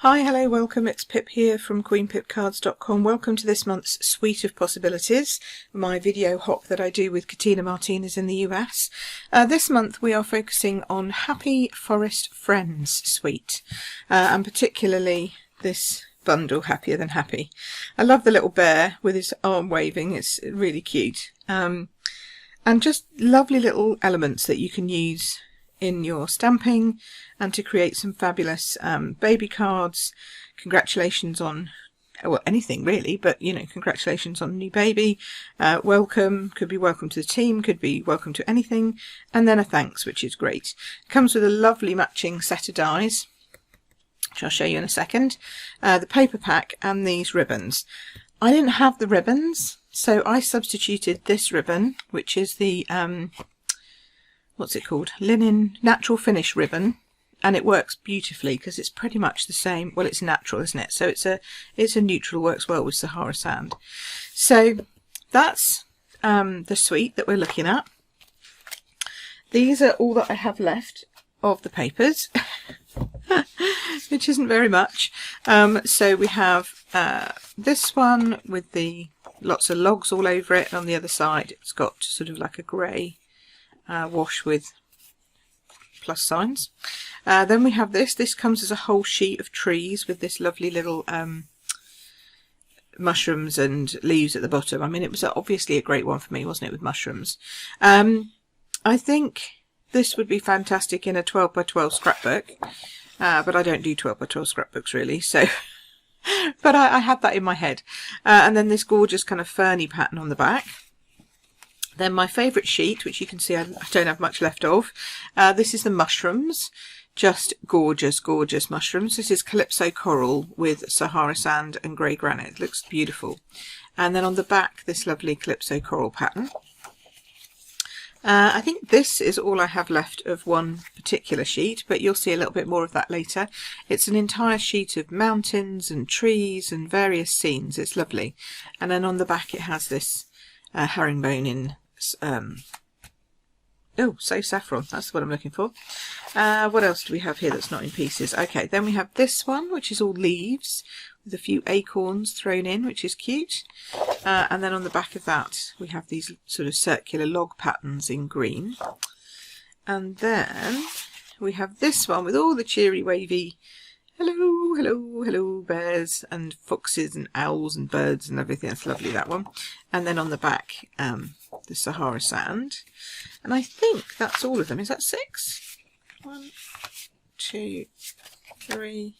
Hi, hello, welcome. It's Pip here from queenpipcards.com. Welcome to this month's Suite of Possibilities, my video hop that I do with Katina Martinez in the US. This month we are focusing on Happy Forest Friends suite, and particularly this bundle, Happier Than Happy. I love the little bear with his arm waving, it's really cute. And just lovely little elements that you can use in your stamping and to create some fabulous baby cards. Congratulations on, well, anything really, but you know, congratulations on a new baby, welcome, could be welcome to the team, could be welcome to anything, and then a thanks, which is great. Comes with a lovely matching set of dies, which I'll show you in a second, the paper pack and these ribbons. I didn't have the ribbons, so I substituted this ribbon, which is the what's it called, linen natural finish ribbon, and it works beautifully because it's pretty much the same. Well, it's natural, isn't it? So it's a neutral, works well with Sahara sand. So that's the suite that we're looking at. These are all that I have left of the papers, which isn't very much. So we have this one with the lots of logs all over it, and on the other side it's got sort of like a grey wash with plus signs. Then we have this comes as a whole sheet of trees with this lovely little mushrooms and leaves at the bottom. I mean, it was obviously a great one for me, wasn't it, with mushrooms. I think this would be fantastic in a 12 by 12 scrapbook, but I don't do 12 by 12 scrapbooks really, so but I had that in my head. And then this gorgeous kind of ferny pattern on the back. Then my favourite sheet, which you can see I don't have much left of, this is the mushrooms, just gorgeous, gorgeous mushrooms. This is Calypso Coral with Sahara Sand and Grey Granite. It looks beautiful. And then on the back, this lovely Calypso Coral pattern. I think this is all I have left of one particular sheet, but you'll see a little bit more of that later. It's an entire sheet of mountains and trees and various scenes. It's lovely. And then on the back it has this herringbone in oh, so saffron, that's what I'm looking for. What else do we have here that's not in pieces? Okay, then we have this one, which is all leaves with a few acorns thrown in, which is cute. And then on the back of that we have these sort of circular log patterns in green. And then we have this one with all the cheery wavy hello, hello, hello bears and foxes and owls and birds and everything. That's lovely, that one. And then on the back, the Sahara Sand. And I think that's all of them. Is that 6? 1, 2, 3,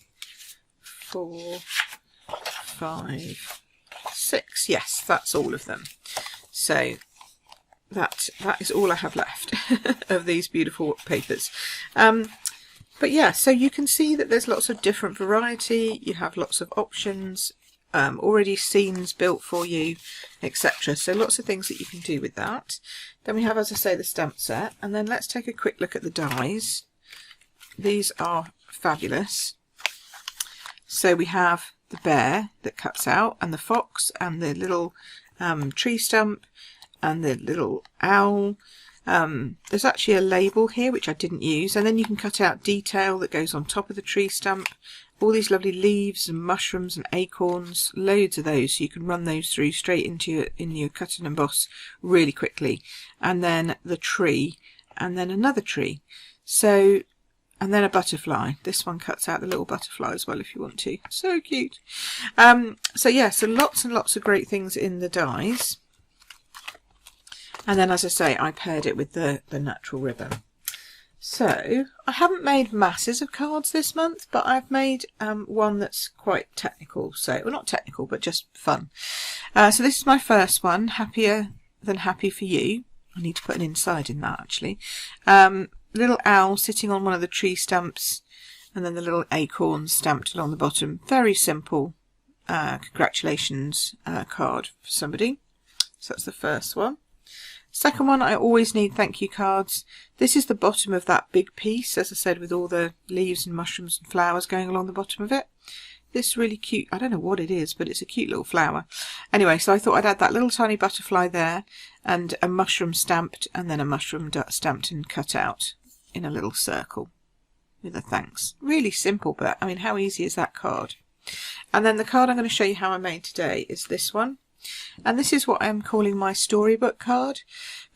4, 5, 6. Yes, that's all of them. So that is all I have left of these beautiful papers. But yeah, so you can see that there's lots of different variety, you have lots of options, already scenes built for you, etc. So lots of things that you can do with that. Then we have, as I say, the stamp set, and then let's take a quick look at the dies. These are fabulous. So we have the bear that cuts out, and the fox, and the little tree stump, and the little owl. There's actually a label here which I didn't use, and then you can cut out detail that goes on top of the tree stump, all these lovely leaves and mushrooms and acorns, loads of those, so you can run those through straight into your cut and emboss really quickly. And then the tree, and then another tree, so, and then a butterfly. This one cuts out the little butterfly as well if you want to, so cute. So yeah, so lots and lots of great things in the dies. And then, as I say, I paired it with the natural ribbon. So I haven't made masses of cards this month, but I've made one that's quite technical. So, well, not technical, but just fun. So this is my first one, Happier Than Happy for You. I need to put an inside in that, actually. Little owl sitting on one of the tree stumps, and then the little acorns stamped along the bottom. Very simple congratulations card for somebody. So that's the first one. Second one, I always need thank you cards. This is the bottom of that big piece, as I said, with all the leaves and mushrooms and flowers going along the bottom of it. This really cute, I don't know what it is, but it's a cute little flower. Anyway, so I thought I'd add that little tiny butterfly there, and a mushroom stamped, and then a mushroom stamped and cut out in a little circle. with a thanks. Really simple, but I mean, how easy is that card? And then the card I'm going to show you how I made today is this one. And this is what I'm calling my storybook card,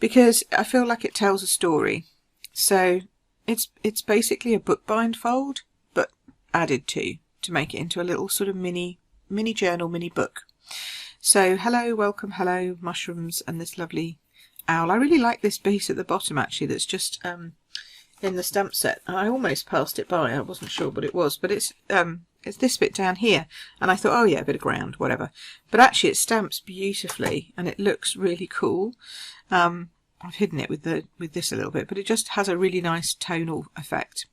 because I feel like it tells a story. So it's basically a bookbind fold, but added to make it into a little sort of mini journal, mini book. So hello, welcome, hello, mushrooms, and this lovely owl. I really like this piece at the bottom actually, that's just in the stamp set. I almost passed it by, I wasn't sure what it was, but it's this bit down here, and I thought, oh yeah, a bit of ground, whatever. But actually it stamps beautifully and it looks really cool. I've hidden it with this a little bit, but it just has a really nice tonal effect.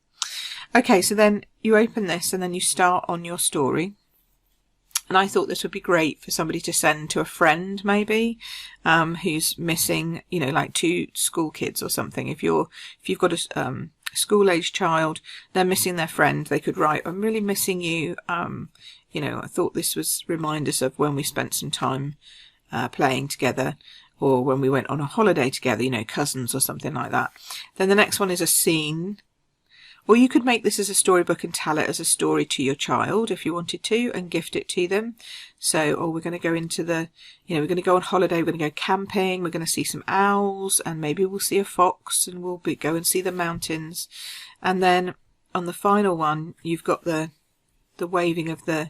Okay, so then you open this and then you start on your story. And I thought this would be great for somebody to send to a friend, maybe, who's missing, you know, like 2 school kids or something. If you've got a school-aged child, they're missing their friend, they could write, I'm really missing you. You know, I thought this was remind us of when we spent some time playing together, or when we went on a holiday together, you know, cousins or something like that. Then the next one is a scene. Or you could make this as a storybook and tell it as a story to your child if you wanted to, and gift it to them. So, or we're going to go into the, you know, we're going to go on holiday, we're going to go camping, we're going to see some owls, and maybe we'll see a fox, and we'll go and see the mountains. And then on the final one, you've got the waving of the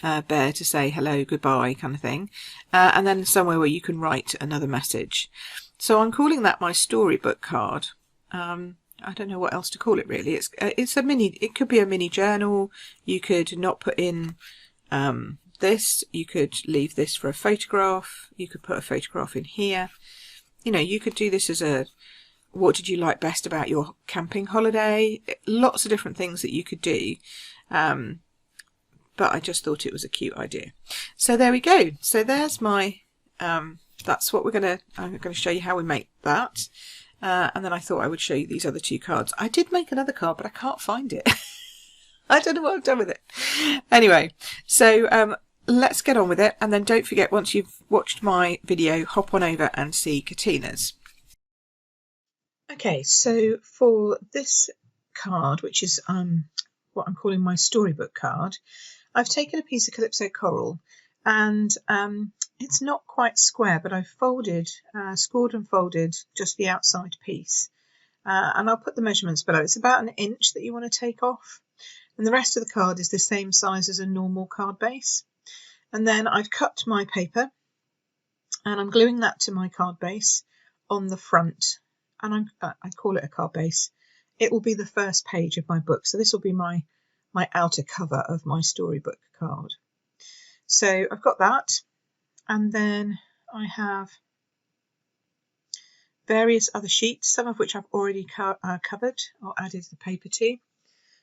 bear to say hello, goodbye kind of thing. And then somewhere where you can write another message. So I'm calling that my storybook card. I don't know what else to call it really. It's a mini, it could be a mini journal. You could not put in this. You could leave this for a photograph. You could put a photograph in here. You know, you could do this as a, what did you like best about your camping holiday? Lots of different things that you could do. But I just thought it was a cute idea. So there we go. So there's my, that's what I'm going to show you how we make that. And then I thought I would show you these other 2 cards. I did make another card, but I can't find it. I don't know what I've done with it. Anyway, so let's get on with it. And then don't forget, once you've watched my video, hop on over and see Katina's. Okay, so for this card, which is what I'm calling my storybook card, I've taken a piece of Calypso coral, and it's not quite square, but I've folded, scored and folded just the outside piece. And I'll put the measurements below. It's about 1 inch that you want to take off. And the rest of the card is the same size as a normal card base. And then I've cut my paper, and I'm gluing that to my card base on the front. And I call it a card base. It will be the first page of my book. So this will be my outer cover of my storybook card. So I've got that, and then I have various other sheets, some of which I've already covered or added the paper to,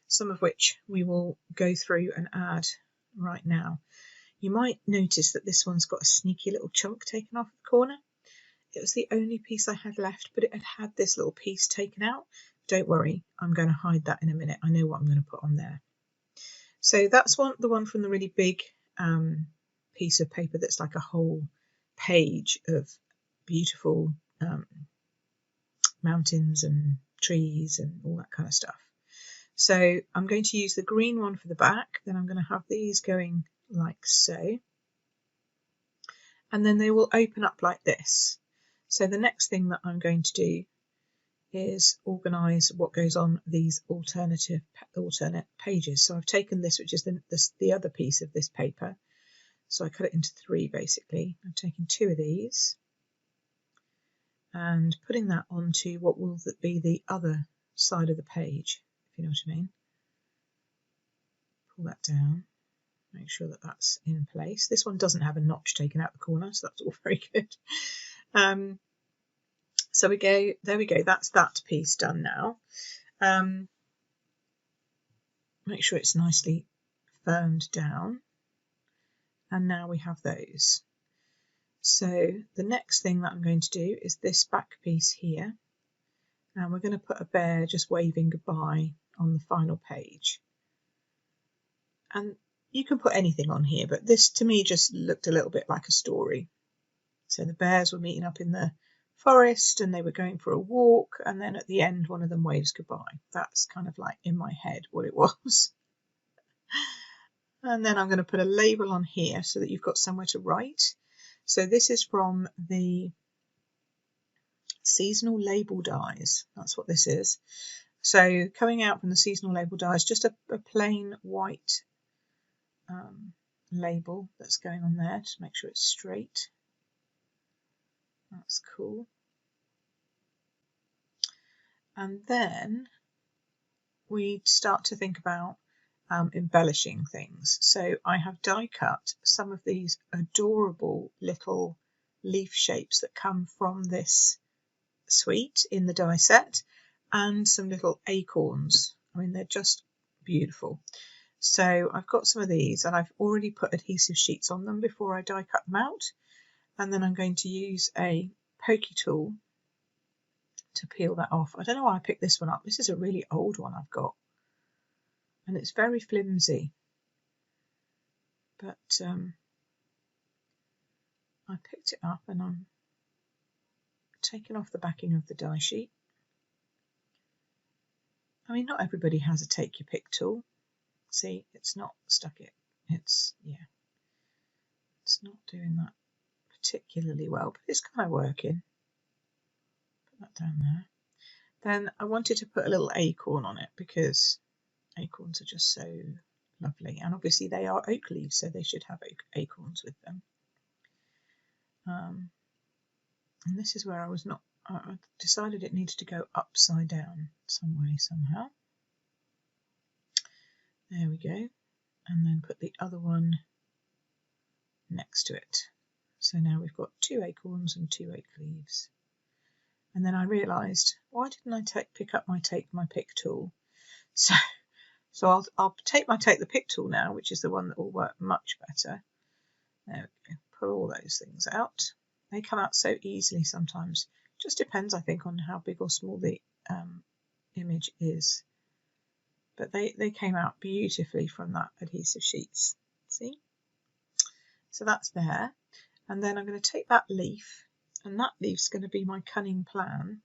some of which we will go through and add right now. You might notice that this one's got a sneaky little chunk taken off the corner. It was the only piece I had left, but it had this little piece taken out. Don't worry, I'm going to hide that in a minute. I know what I'm going to put on there. So that's the one from the really big piece of paper that's like a whole page of beautiful mountains and trees and all that kind of stuff. So I'm going to use the green one for the back. Then I'm going to have these going like so. And then they will open up like this. So the next thing that I'm going to do is organise what goes on these alternate pages. So I've taken this, which is the other piece of this paper. So I cut it into 3 basically. I've taken 2 of these and putting that onto what will be the other side of the page, if you know what I mean. Pull that down, make sure that that's in place. This one doesn't have a notch taken out the corner, so that's all very good. So there we go, that's that piece done now. Make sure it's nicely firmed down. And now we have those. So the next thing that I'm going to do is this back piece here. And we're going to put a bear just waving goodbye on the final page. And you can put anything on here, but this to me just looked a little bit like a story. So the bears were meeting up in the forest and they were going for a walk, and then at the end one of them waves goodbye. That's kind of like in my head what it was. And then I'm going to put a label on here so that you've got somewhere to write. So this is from the seasonal label dies. That's what this is. So coming out from the seasonal label dies, just a plain white label that's going on there to make sure it's straight. That's cool. And then we start to think about embellishing things. So I have die cut some of these adorable little leaf shapes that come from this suite in the die set, and some little acorns. I mean, they're just beautiful. So I've got some of these and I've already put adhesive sheets on them before I die cut them out, and then I'm going to use a pokey tool to peel that off. I don't know why I picked this one up. This is a really old one I've got, and it's very flimsy, but I picked it up and I'm taking off the backing of the die sheet. I mean, not everybody has a take your pick tool. See, it's not stuck it. It's not doing that particularly well, but it's kind of working. Put that down there. Then I wanted to put a little acorn on it because acorns are just so lovely, and obviously they are oak leaves, so they should have acorns with them. And this is where I was not. I decided it needed to go upside down some way, somehow. There we go, and then put the other one next to it. So now we've got 2 acorns and 2 oak leaves. And then I realised, why didn't I pick up my take my pick tool? So I'll take my take the pick tool now, which is the one that will work much better. There we go. Pull all those things out. They come out so easily sometimes. Just depends, I think, on how big or small the image is. But they came out beautifully from that adhesive sheets. See? So that's there. And then I'm going to take that leaf, and that leaf's going to be my cunning plan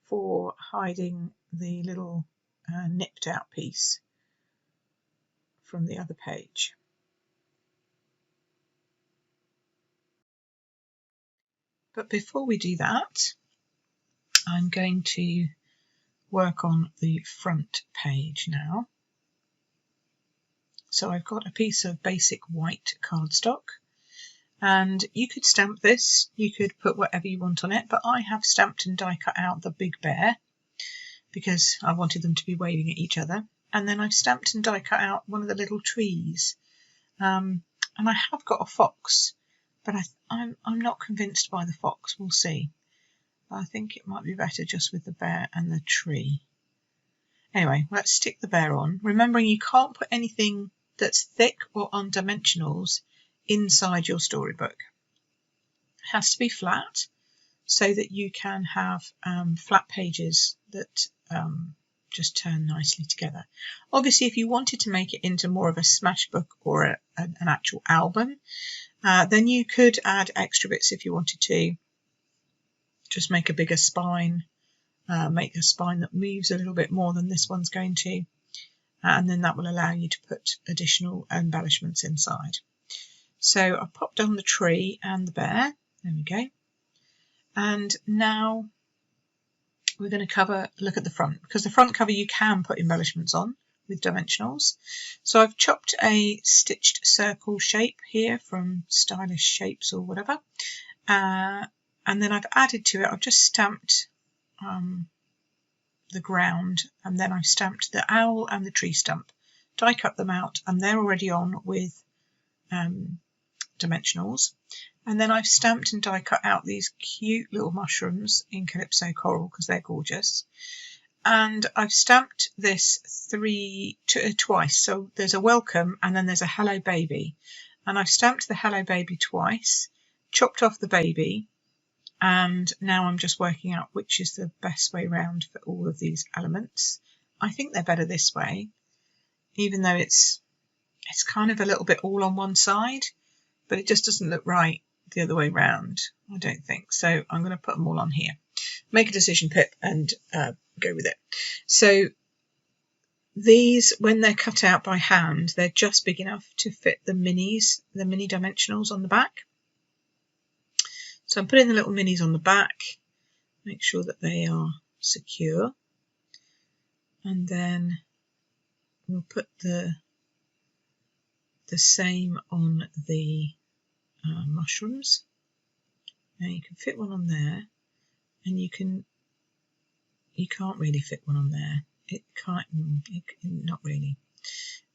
for hiding the little nipped out piece from the other page. But before we do that, I'm going to work on the front page now. So I've got a piece of basic white cardstock, and you could stamp this, you could put whatever you want on it, but I have stamped and die cut out the big bear because I wanted them to be waving at each other, and then I've stamped and die cut out one of the little trees, and I have got a fox, but I'm not convinced by the fox. We'll see. I think it might be better just with the bear and the tree. Anyway, let's stick the bear on, remembering you can't put anything that's thick or on dimensionals inside your storybook. It has to be flat so that you can have flat pages that just turn nicely together. Obviously, if you wanted to make it into more of a smash book or an actual album, then you could add extra bits if you wanted to. Just make a bigger spine, make a spine that moves a little bit more than this one's going to, and then that will allow you to put additional embellishments inside. So I've popped on the tree and the bear. There we go. And now we're going to look at the front, because the front cover you can put embellishments on with dimensionals. So I've chopped a stitched circle shape here from Stylish Shapes or whatever, and then I've added to it, I've just stamped the ground, and then I've stamped the owl and the tree stump, die cut them out, and they're already on with dimensionals. And then I've stamped and die cut out these cute little mushrooms in Calypso Coral because they're gorgeous. And I've stamped this twice. So there's a welcome and then there's a hello baby. And I've stamped the hello baby twice, chopped off the baby, and now I'm just working out which is the best way round for all of these elements. I think they're better this way, even though it's kind of a little bit all on one side, but it just doesn't look right the other way round. I don't think. So I'm going to put them all on here. Make a decision, Pip, and go with it. So these, when they're cut out by hand, they're just big enough to fit the minis, the mini dimensionals on the back. So I'm putting the little minis on the back, make sure that they are secure, and then we'll put the same on the mushrooms. Now you can fit one on there, and you can't really fit one on there. It can't, not really,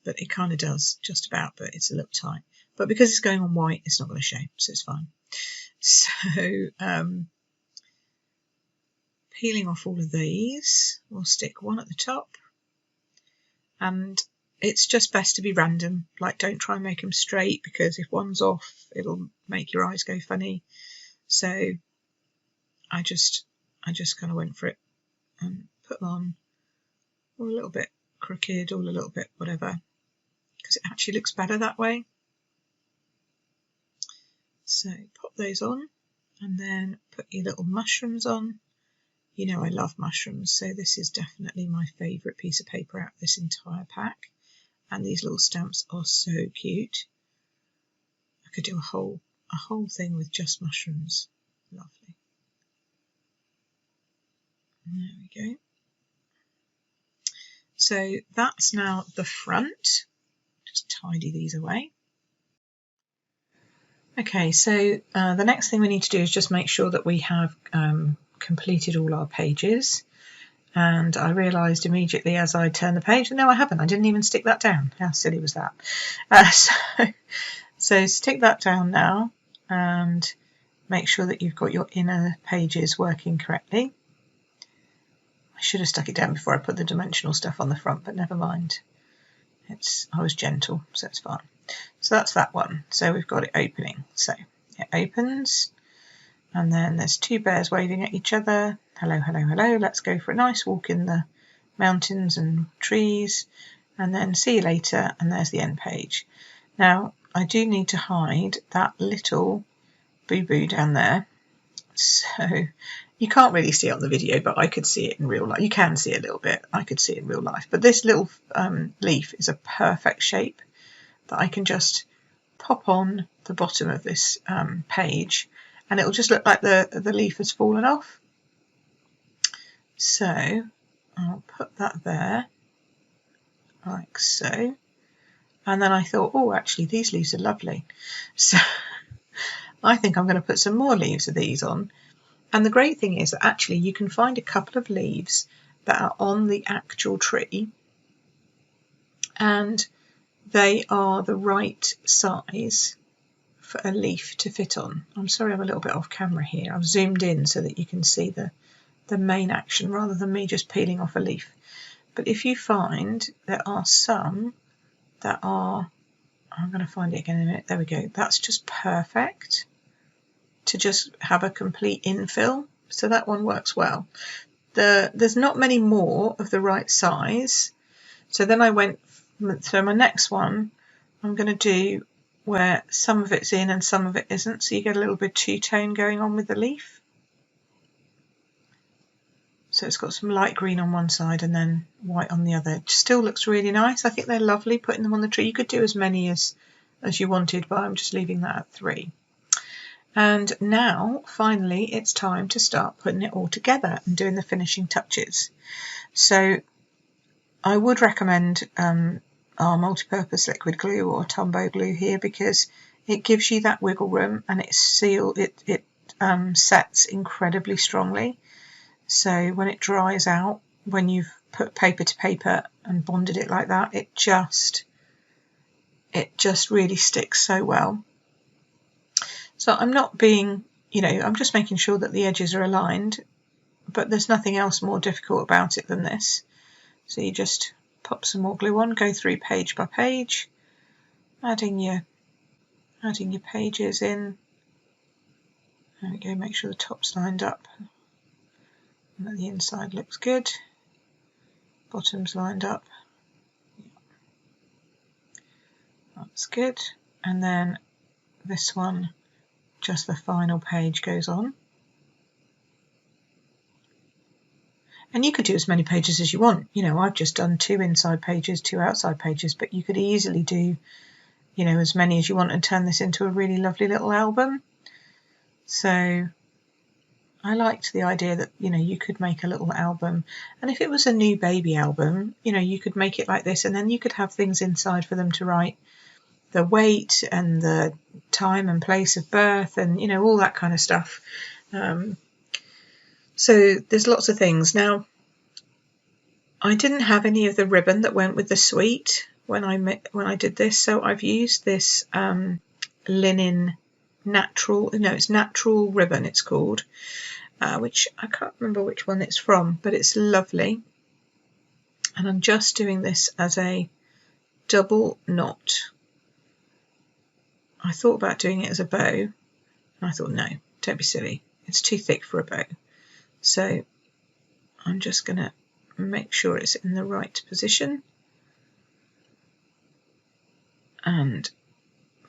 but it kind of does, just about, but it's a little tight. But because it's going on white, it's not going to show, so it's fine. So peeling off all of these, we'll stick one at the top, and it's just best to be random. Like, don't try and make them straight, because if one's off, it'll make your eyes go funny. So I just kind of went for it and put them on. All a little bit crooked, all a little bit whatever, because it actually looks better that way. So pop those on, and then put your little mushrooms on. You know I love mushrooms, so this is definitely my favourite piece of paper out of this entire pack. And these little stamps are so cute. I could do a whole thing with just mushrooms. Lovely. There we go. So that's now the front. Just tidy these away. Okay, so the next thing we need to do is just make sure that we have completed all our pages. And I realised immediately as I turned the page, no, I haven't. I didn't even stick that down. How silly was that? So stick that down now and make sure that you've got your inner pages working correctly. I should have stuck it down before I put the dimensional stuff on the front, but never mind. I was gentle, so it's fine. So that's that one. So we've got it opening. So it opens, and then there's two bears waving at each other. Hello, hello, hello. Let's go for a nice walk in the mountains and trees, and then see you later. And there's the end page. Now I do need to hide that little boo-boo down there. So you can't really see it on the video, but I could see it in real life. You can see it a little bit. I could see it in real life. But this little leaf is a perfect shape that I can just pop on the bottom of this page, and it will just look like the leaf has fallen off. So I'll put that there, like so. And then I thought, oh, actually, these leaves are lovely. So I think I'm going to put some more leaves of these on. And the great thing is that actually you can find a couple of leaves that are on the actual tree, and they are the right size for a leaf to fit on. I'm sorry I'm a little bit off camera here. I've zoomed in so that you can see the main action rather than me just peeling off a leaf. But if you find there are some that are, I'm going to find it again in a minute. There we go. That's just perfect to just have a complete infill. So that one works well. There's not many more of the right size. So then I went, so my next one I'm going to do where some of it's in and some of it isn't. So you get a little bit two-tone going on with the leaf. So it's got some light green on one side and then white on the other. It still looks really nice. I think they're lovely putting them on the tree. You could do as many as you wanted, but I'm just leaving that at 3. And now, finally, it's time to start putting it all together and doing the finishing touches. So I would recommend our multi-purpose liquid glue or Tombow glue here, because it gives you that wiggle room and it sets incredibly strongly. So when it dries out, when you've put paper to paper and bonded it like that, it just really sticks so well. So I'm not being, I'm just making sure that the edges are aligned, but there's nothing else more difficult about it than this. So you just pop some more glue on, go through page by page, adding your pages in. There we go, make sure the top's lined up and that the inside looks good. Bottom's lined up. That's good. And then this one, just the final page goes on. And you could do as many pages as you want. You know, I've just done 2 inside pages, 2 outside pages, but you could easily do, you know, as many as you want and turn this into a really lovely little album. So I liked the idea that, you know, you could make a little album. And if it was a new baby album, you know, you could make it like this, and then you could have things inside for them to write the weight and the time and place of birth and, you know, all that kind of stuff. So there's lots of things. Now, I didn't have any of the ribbon that went with the suite when I did this, so I've used this linen natural, no, it's natural ribbon it's called, which I can't remember which one it's from, but it's lovely. And I'm just doing this as a double knot. I thought about doing it as a bow, and I thought, no, don't be silly. It's too thick for a bow. So I'm just going to make sure it's in the right position and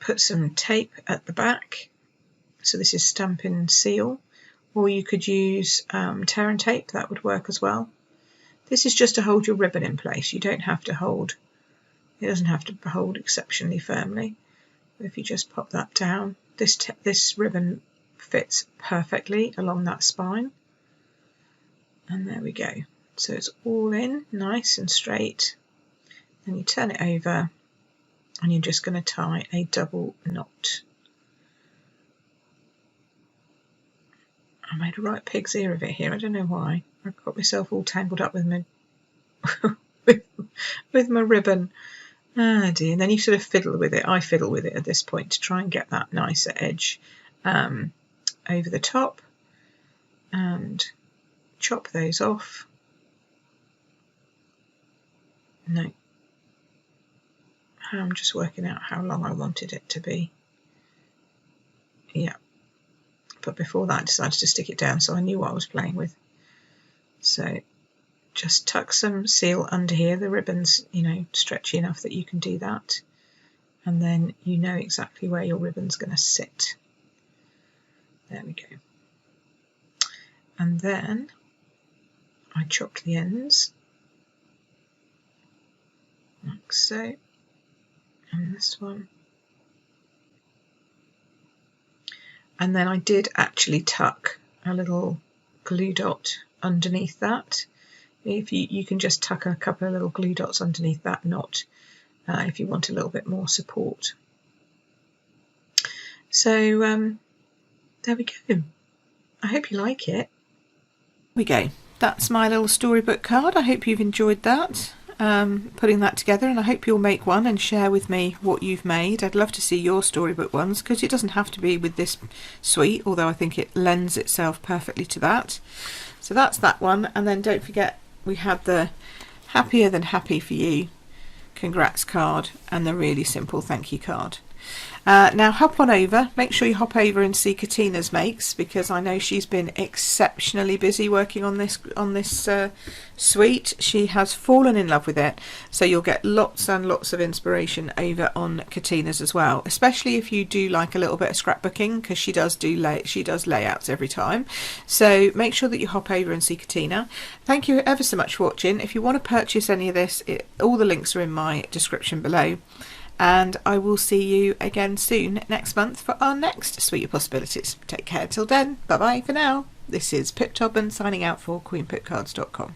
put some tape at the back. So this is Stampin' Seal, or you could use tear and tape, that would work as well. This is just to hold your ribbon in place. You don't have to hold, it doesn't have to hold exceptionally firmly. If you just pop that down, this ribbon fits perfectly along that spine. And there we go. So it's all in, nice and straight. Then you turn it over and you're just going to tie a double knot. I made a right pig's ear of it here. I don't know why. I've got myself all tangled up with my with my ribbon. Ah dear. And then you sort of fiddle with it. I fiddle with it at this point to try and get that nicer edge over the top, and chop those off. No, I'm just working out how long I wanted it to be. Yeah, but before that I decided to stick it down, so I knew what I was playing with. So just tuck some seal under here. The ribbon's, you know, stretchy enough that you can do that, and then you know exactly where your ribbon's going to sit. There we go. And then I chopped the ends like so, and this one, and then I did actually tuck a little glue dot underneath that. If you can just tuck a couple of little glue dots underneath that knot if you want a little bit more support. So there we go. I hope you like it. There we go. That's my little storybook card. I hope you've enjoyed that, putting that together, and I hope you'll make one and share with me what you've made. I'd love to see your storybook ones, because it doesn't have to be with this suite, although I think it lends itself perfectly to that. So that's that one, and then don't forget we had the Happier Than Happy for You congrats card and the really simple thank you card. Now hop on over, make sure you hop over and see Katina's makes, because I know she's been exceptionally busy working on this suite. She has fallen in love with it, so you'll get lots and lots of inspiration over on Katina's as well, especially if you do like a little bit of scrapbooking, because she does layouts every time. So make sure that you hop over and see Katina. Thank you ever so much for watching. If you want to purchase any of this, all the links are in my description below. And I will see you again soon next month for our next Suite of Possibilities. Take care till then. Bye bye for now. This is Pip Tobin signing out for QueenPipCards.com.